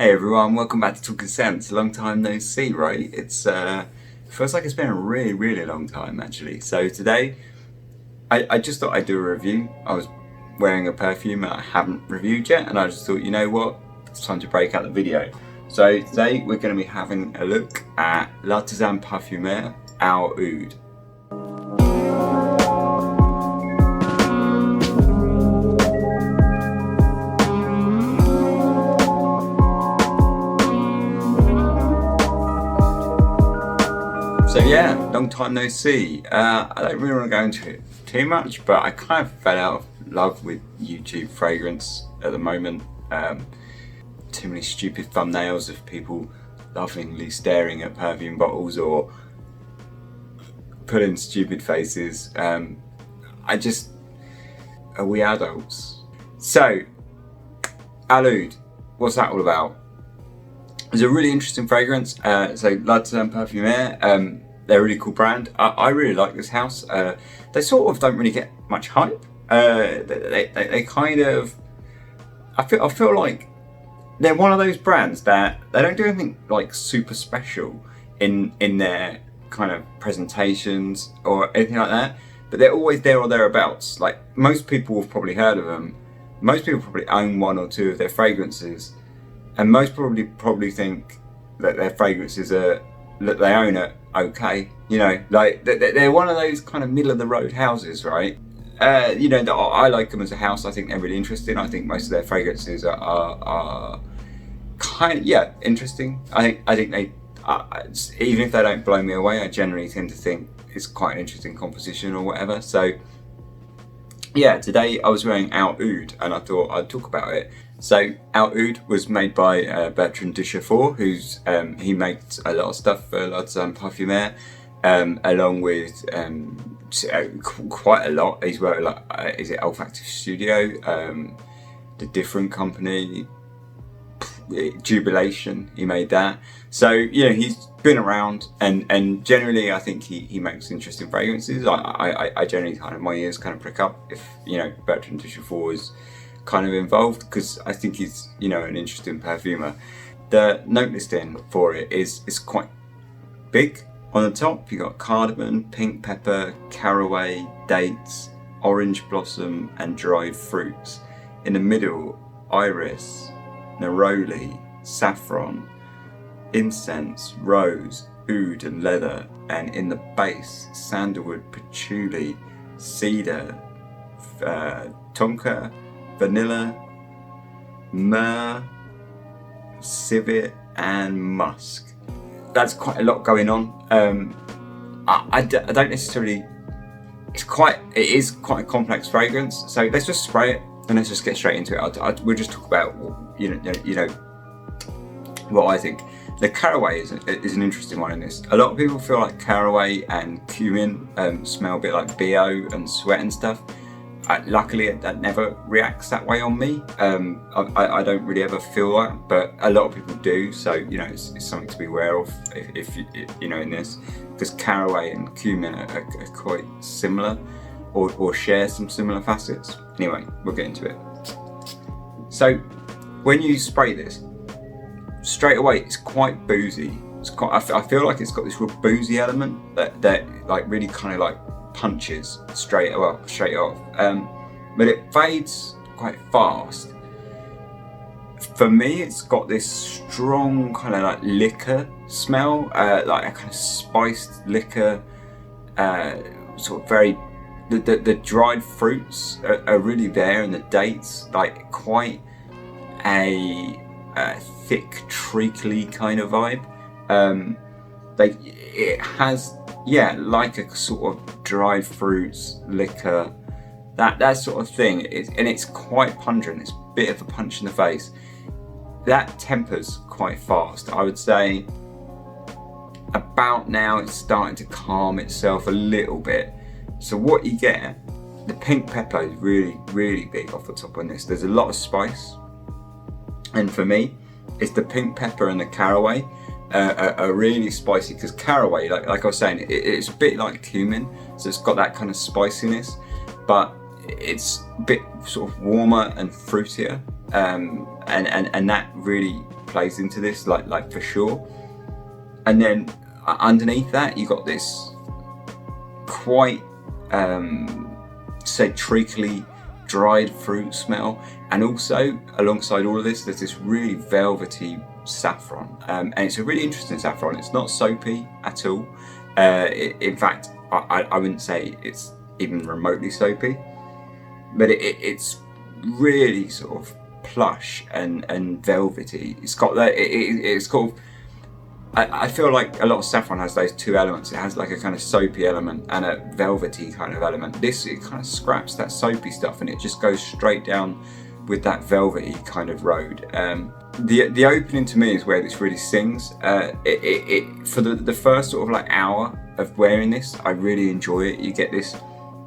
Hey everyone, welcome back to Talking Sense. Long time no see, right? It's feels like it's been a really long time actually. So today, I just thought I'd do a review. I was wearing a perfume that I haven't reviewed yet, and I just thought, you know what, it's time to break out the video. So today we're going to be having a look at L'artisan Parfumeurs Al Oudh. So yeah, long time no see. I don't really want to go into it too much, but I kind of fell out of love with YouTube fragrance at the moment. Too many stupid thumbnails of people lovingly staring at perfume bottles or putting stupid faces. Are we adults? So, Al Oudh, what's that all about? It's a really interesting fragrance. So L'artisan Parfumeurs, they're a really cool brand. I really like this house. They sort of don't really get much hype. They kind of, I feel like they're one of those brands that they don't do anything like super special in their kind of presentations or anything like that. But they're always there or thereabouts. Like most people have probably heard of them. Most people probably own one or two of their fragrances. And most probably think that their fragrances that they own are okay. You know, like they're one of those kind of middle of the road houses, right? You know, I like them as a house. I think they're really interesting. I think most of their fragrances are kind of, yeah, interesting. I think they, even if they don't blow me away, I generally tend to think it's quite an interesting composition or whatever. So yeah, today I was wearing Al Oudh and I thought I'd talk about it. So Al Oudh was made by Bertrand Duchefort, who's he makes a lot of stuff for L'artisan Parfumeurs, along with quite a lot. He's worked like is it Olfactive Studio, the different company, Jubilation. He made that. So you know he's been around, and generally I think he makes interesting fragrances. I generally kind of my ears kind of prick up if you know Bertrand Duchefort is kind of involved, because I think he's, you know, an interesting perfumer. The note listing for it is quite big. On the top you got cardamom, pink pepper, caraway, dates, orange blossom and dried fruits. In the middle, iris, neroli, saffron, incense, rose, oud and leather, and in the base, sandalwood, patchouli, cedar, tonka, vanilla, myrrh, civet and musk. That's quite a lot going on. I don't necessarily, it is quite a complex fragrance, so let's just spray it and let's just get straight into it. We'll just talk about you know what I think. The caraway is an interesting one in this. A lot of people feel like caraway and cumin smell a bit like BO and sweat and stuff. Luckily, that never reacts that way on me. I don't really ever feel that, but a lot of people do. So you know, it's something to be aware of if you know in this, because caraway and cumin are quite similar, or share some similar facets. Anyway, we'll get into it. So when you spray this, straight away it's quite boozy. It's quite. I feel like it's got this real boozy element that like really kind of like punches straight off, but it fades quite fast. For me, it's got this strong kind of like liquor smell, like a kind of spiced liquor, sort of very. The dried fruits are really there, and the dates, like quite a thick, treacly kind of vibe. Like it has. Yeah, like a sort of dried fruits, liquor, that sort of thing. And it's quite pungent. It's a bit of a punch in the face. That tempers quite fast. I would say about now it's starting to calm itself a little bit. So what you get, the pink pepper is really big off the top on this. There's a lot of spice. And for me, it's the pink pepper and the caraway. Are really spicy, because caraway, like I was saying, it's a bit like cumin, so it's got that kind of spiciness, but it's a bit sort of warmer and fruitier, and that really plays into this, like for sure. And then underneath that, you got this quite say treacly dried fruit smell, and also alongside all of this, there's this really velvety saffron, and it's a really interesting saffron. It's not soapy at all. In fact, I wouldn't say it's even remotely soapy, but it's really sort of plush and velvety. It's got that. It's called. I feel like a lot of saffron has those two elements. It has like a kind of soapy element and a velvety kind of element. This, it kind of scraps that soapy stuff and it just goes straight down with that velvety kind of road. The opening to me is where this really sings. For the first sort of like hour of wearing this, I really enjoy it. You get this,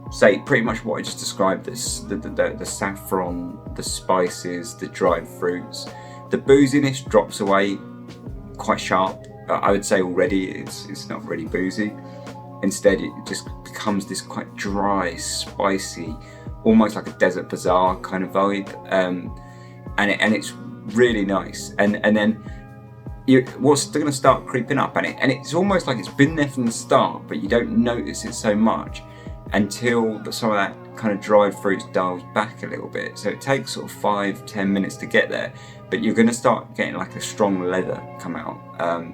say, pretty much what I just described, this the saffron, the spices, the dried fruits. The booziness drops away quite sharp. I would say already it's not really boozy. Instead, it just becomes this quite dry, spicy, almost like a desert bazaar kind of vibe, and it's really nice. And then what's going to start creeping up, and it's almost like it's been there from the start, but you don't notice it so much until some of that kind of dried fruits dials back a little bit. So it takes sort of 5-10 minutes to get there, but you're going to start getting like a strong leather come out.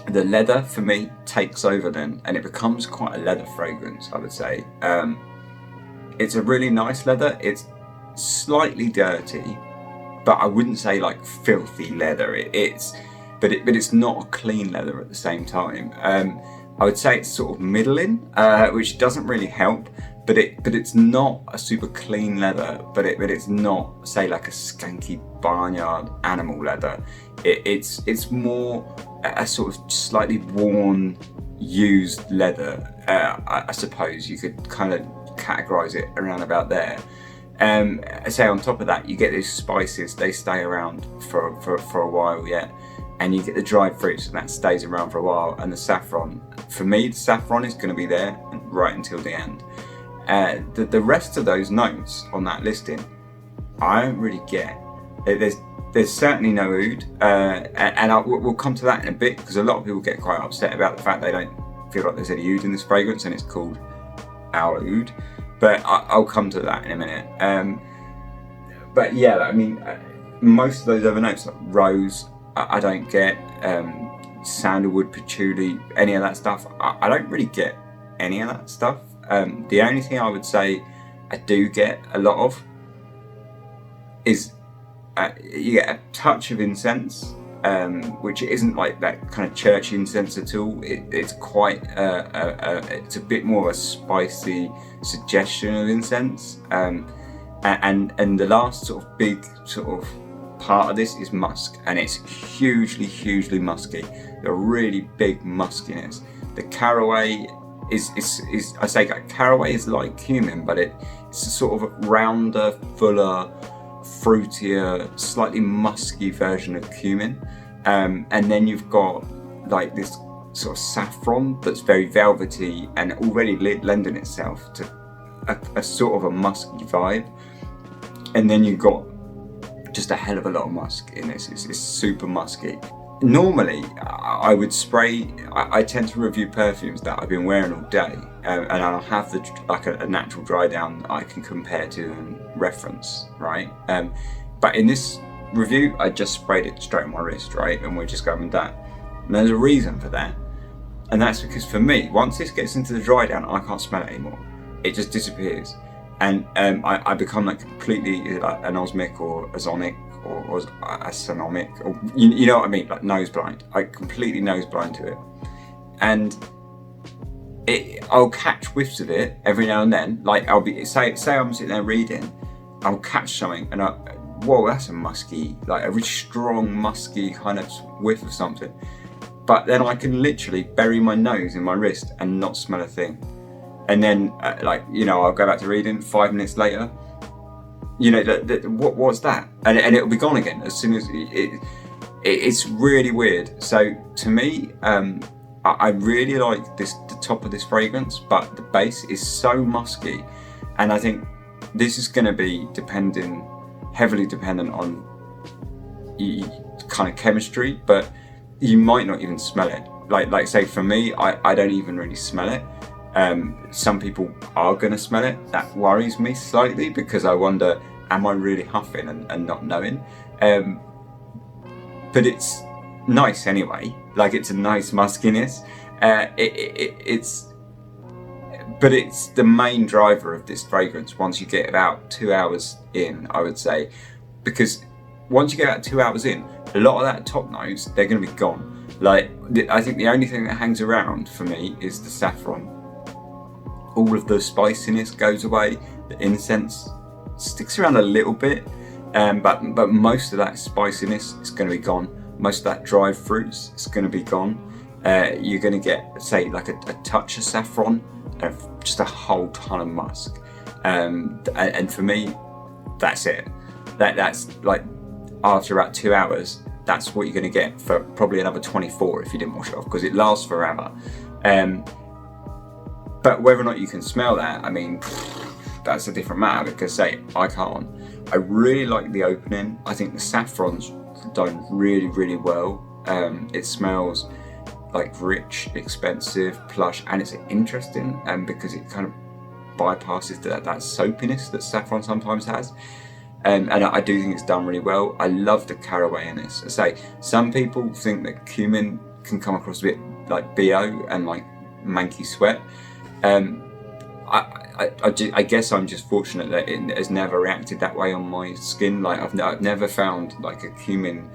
The leather for me takes over then, and it becomes quite a leather fragrance, I would say. It's a really nice leather. It's slightly dirty, but I wouldn't say like filthy leather. But it's not a clean leather at the same time. I would say it's sort of middling, which doesn't really help. But it's not a super clean leather. But it's not, say, like a skanky barnyard animal leather. It's more a sort of slightly worn, used leather. I suppose you could kind of categorize it around about there. I say on top of that, you get these spices. They stay around for a while yet. And you get the dried fruits, and that stays around for a while. And the saffron, for me, the saffron is going to be there right until the end. The rest of those notes on that listing, I don't really get. There's certainly no oud, and we'll come to that in a bit, because a lot of people get quite upset about the fact they don't feel like there's any oud in this fragrance, and it's called Al Oudh. But I'll come to that in a minute. But yeah, I mean, most of those other notes, like rose, I don't get, sandalwood, patchouli, any of that stuff. I don't really get any of that stuff. The only thing I would say I do get a lot of is you get a touch of incense, which isn't like that kind of church incense at all. It's quite it's a bit more of a spicy suggestion of incense, and the last sort of big sort of part of this is musk, and it's hugely musky. A really big muskiness. The caraway is I say caraway is like cumin, but it's a sort of rounder, fuller, fruitier, slightly musky version of cumin, and then you've got like this sort of saffron that's very velvety and already lending itself to a sort of a musky vibe, and then you've got just a hell of a lot of musk in this. It's super musky. Normally, I would spray. I tend to review perfumes that I've been wearing all day, and I'll have like a natural dry down that I can compare to and reference, right? But in this review, I just sprayed it straight on my wrist, right? And we're just going with that. And there's a reason for that, and that's because for me, once this gets into the dry down, I can't smell it anymore. It just disappears, and I become like completely like anosmic or ozonic or asonomic, or you know what I mean, like nose blind. I completely nose blind to it, and I'll catch whiffs of it every now and then. Like I'll be say I'm sitting there reading, I'll catch something and whoa, that's a musky, like a really strong musky kind of whiff of something. But then I can literally bury my nose in my wrist and not smell a thing. And then I'll go back to reading 5 minutes later. What was that? And it'll be gone again as soon as it's really weird. So to me, I really like the top of this fragrance, but the base is so musky, and I think this is going to be heavily dependent on kind of chemistry, but you might not even smell it. Like say for me, I don't even really smell it. Some people are going to smell it. That worries me slightly, because I wonder, am I really huffing and not knowing? But it's nice anyway. Like, it's a nice muskiness. But it's the main driver of this fragrance once you get about 2 hours in, I would say, because once you get about 2 hours in, a lot of that top notes, they're going to be gone. Like, I think the only thing that hangs around for me is the saffron. All of the spiciness goes away. The incense sticks around a little bit, but most of that spiciness is going to be gone. Most of that dried fruits is going to be gone. You're going to get, say, like a touch of saffron, and just a whole ton of musk. And for me, that's it. That's like, after about 2 hours, that's what you're going to get for probably another 24 if you didn't wash it off, because it lasts forever. But whether or not you can smell that, I mean, that's a different matter, because say, I can't. I really like the opening. I think the saffron's done really, really well. It smells like rich, expensive, plush, and it's interesting, because it kind of bypasses that soapiness that saffron sometimes has. And I do think it's done really well. I love the caraway in this. I say, some people think that cumin can come across a bit like BO and like manky sweat. I guess I'm just fortunate that it has never reacted that way on my skin. Like, I've never found like a cumin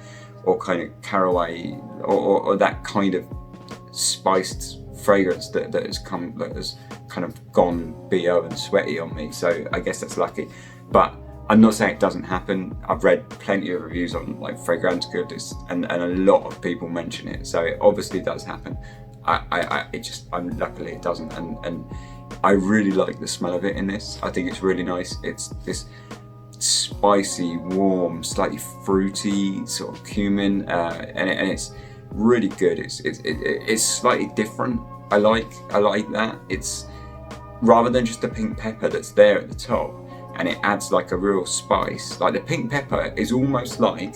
or kind of caraway or that kind of spiced fragrance that has kind of gone BO and sweaty on me. So I guess that's lucky. But I'm not saying it doesn't happen. I've read plenty of reviews on like Fragrance Goodness, and a lot of people mention it. So it obviously does happen. Luckily it doesn't, and I really like the smell of it in this. I think it's really nice. It's this spicy, warm, slightly fruity sort of cumin, and it's really good. It's slightly different. I like that. It's rather than just the pink pepper that's there at the top, and it adds like a real spice. Like, the pink pepper is almost like,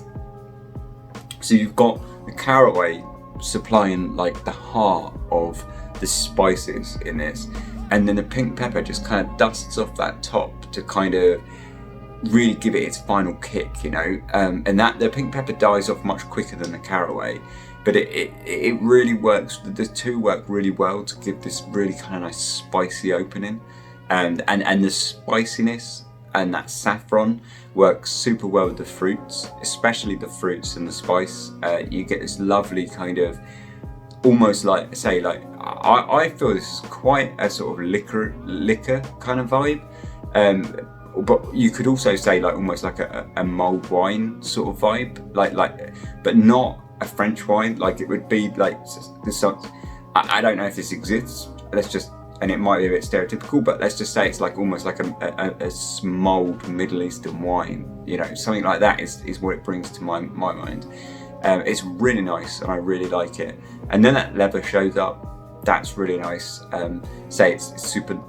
so you've got the caraway supplying like the heart of the spices in this, and then the pink pepper just kind of dusts off that top to kind of really give it its final kick, you know. And that the pink pepper dies off much quicker than the caraway, but it really works. The two work really well to give this really kind of nice spicy opening, and the spiciness and that saffron works super well with the fruits, especially the fruits and the spice. You get this lovely kind of, almost like, say, like, I feel this is quite a sort of liquor kind of vibe. But you could also say like almost like a mulled wine sort of vibe, like, but not a French wine. Like, it would be like this. I don't know if this exists. Let's just, and it might be a bit stereotypical, but let's just say it's like almost like a mulled Middle Eastern wine. You know, something like that is what it brings to my mind. It's really nice, and I really like it. And then that leather shows up. That's really nice. Say it's super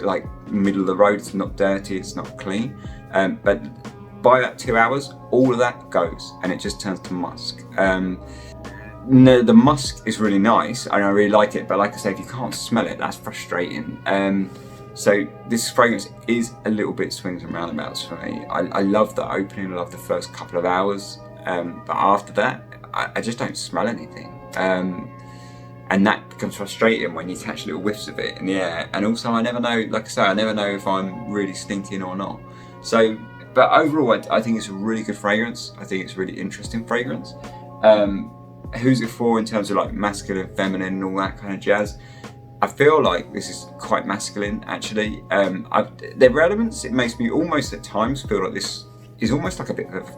like middle of the road. It's not dirty. It's not clean. But by that 2 hours, all of that goes, and it just turns to musk. No, the musk is really nice, and I really like it. But like I say, if you can't smell it, that's frustrating. So this fragrance is a little bit swings and roundabouts for me. I love the opening. I love the first couple of hours. But after that, I just don't smell anything. And that becomes frustrating when you catch little whiffs of it in the air. And also, I never know, like I say, I never know if I'm really stinking or not. So, but overall, I think it's a really good fragrance. I think it's a really interesting fragrance. Who's it for in terms of like masculine, feminine, and all that kind of jazz? I feel like this is quite masculine, actually. There are elements, it makes me almost at times feel like this is almost like a bit of,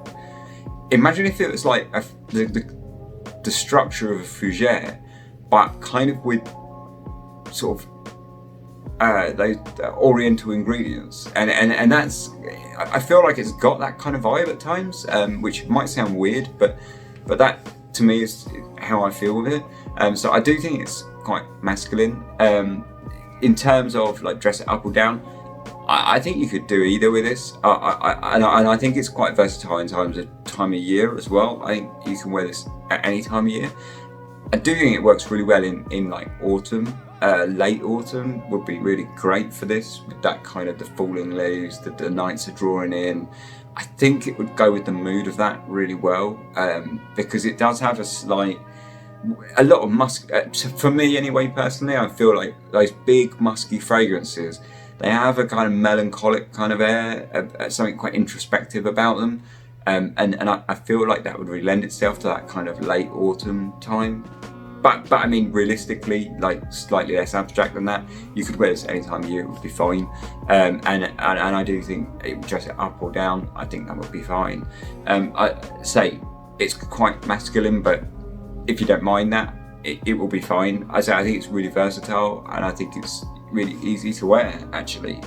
imagine if it was like the structure of a fougere, but kind of with sort of those oriental ingredients, and that's, I feel like it's got that kind of vibe at times, which might sound weird, but that to me is how I feel with it. So I do think it's quite masculine. In terms of like dress it up or down, I think you could do either with this, and I think it's quite versatile in terms time of year as well. I think you can wear this at any time of year. I do think it works really well in like autumn. Late autumn would be really great for this, with that kind of the falling leaves, the nights are drawing in. I think it would go with the mood of that really well, because it does have a lot of musk. For me anyway, personally, I feel like those big musky fragrances, they have a kind of melancholic kind of air, something quite introspective about them. And I feel like that would really lend itself to that kind of late autumn time. But I mean, realistically, like slightly less abstract than that, you could wear this any time of year, it would be fine. And I do think it would dress it up or down, I think that would be fine. I say it's quite masculine, but if you don't mind that, it will be fine. I think it's really versatile, and I think it's really easy to wear, actually.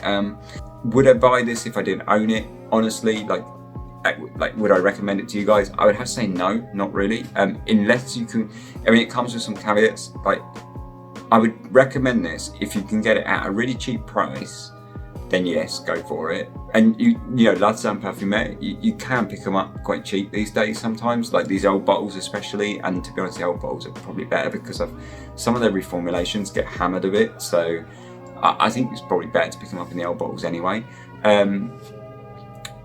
Would I buy this if I didn't own it? Honestly, like would I recommend it to you guys? I would have to say no, not really. Unless you can, I mean, it comes with some caveats. Like, I would recommend this if you can get it at a really cheap price, then yes, go for it. And you know, L'Artisan Parfumeurs, you can pick them up quite cheap these days sometimes, like these old bottles especially. And to be honest, the old bottles are probably better because of some of their reformulations get hammered a bit. So I think it's probably better to pick them up in the old bottles anyway.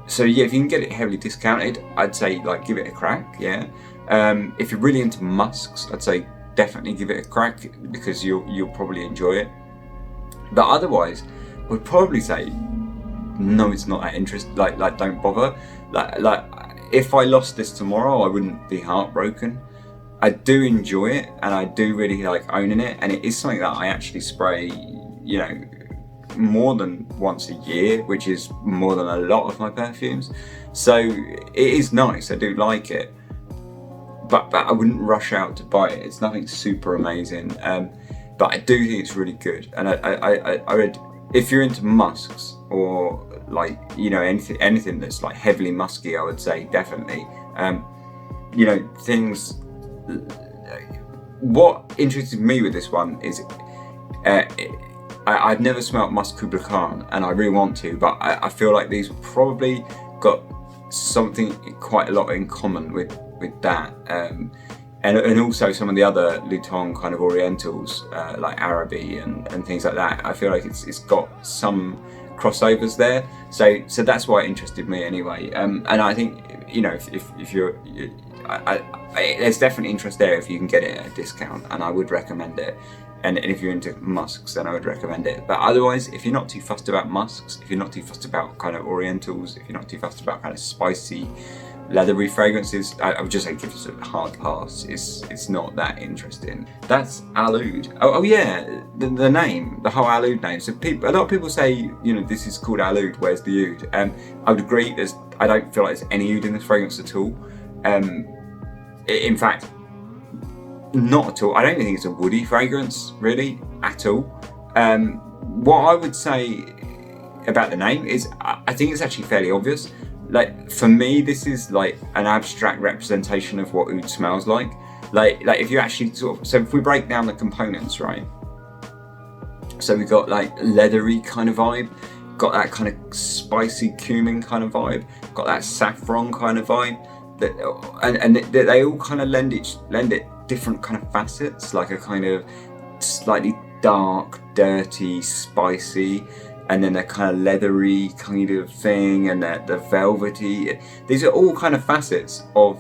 So yeah, if you can get it heavily discounted, I'd say like give it a crack. Yeah. If you're really into musks, I'd say definitely give it a crack, because you'll probably enjoy it. But otherwise, I would probably say no, it's not that interesting. Like don't bother. Like if I lost this tomorrow, I wouldn't be heartbroken. I do enjoy it, and I do really like owning it, and it is something that I actually spray, you know, more than once a year, which is more than a lot of my perfumes. So it is nice, I do like it, but I wouldn't rush out to buy it. It's nothing super amazing, but I do think it's really good. And I would, if you're into musks, or like, you know, anything that's like heavily musky, I would say definitely. You know, things. What interested me with this one is I've never smelled Muscs Koublai Kahn, and I really want to, but I feel like these probably got something quite a lot in common with that, and also some of the other Lutens kind of Orientals, like Araby and things like that. I feel like it's got some crossovers there, so that's why it interested me anyway. And I think, you know, if you're, there's definitely interest there if you can get it at a discount, and I would recommend it. And if you're into musks, then I would recommend it. But otherwise, if you're not too fussed about musks, if you're not too fussed about kind of Orientals, if you're not too fussed about kind of spicy, leathery fragrances, I would just say give it a hard pass. It's not that interesting. That's Al Oudh. Oh yeah, the name, the whole Al Oudh name. So a lot of people say, you know, this is called Al Oudh. Where's the oud? I would agree. I don't feel like there's any oud in this fragrance at all. In fact, not at all. I don't think it's a woody fragrance, really, at all. What I would say about the name is I think it's actually fairly obvious. Like, for me, this is like an abstract representation of what oud smells like. Like if you actually sort of, so if we break down the components, right? So we've got like leathery kind of vibe, got that kind of spicy cumin kind of vibe, got that saffron kind of vibe, and they all kind of lend it different kind of facets, like a kind of slightly dark, dirty, spicy, and then a kind of leathery kind of thing, and the velvety. These are all kind of facets of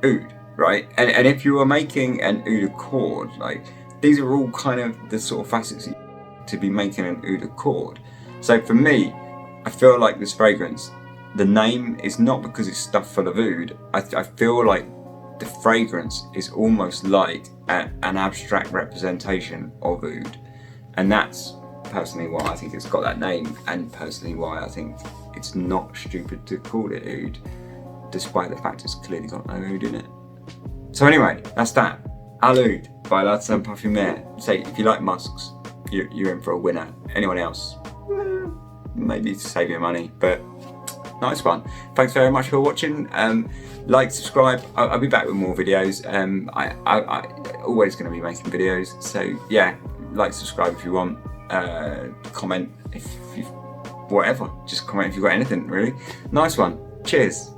oud, right? And if you were making an oud accord, like, these are all kind of the sort of facets to be making an oud accord. So for me, I feel like this fragrance, the name is not because it's stuffed full of oud. I feel like the fragrance is almost like an abstract representation of oud, and that's personally why I think it's got that name, and personally why I think it's not stupid to call it oud, despite the fact it's clearly got no oud in it. So anyway, that's that. Al Oudh by L'artisan Parfumeurs. Say, if you like musks, you're in for a winner. Anyone else, maybe to save your money, but nice one. Thanks very much for watching. Like, subscribe. I'll be back with more videos. I always going to be making videos, so yeah, like, subscribe if you want. Comment if you, whatever, just comment if you've got anything, really. Nice one. Cheers.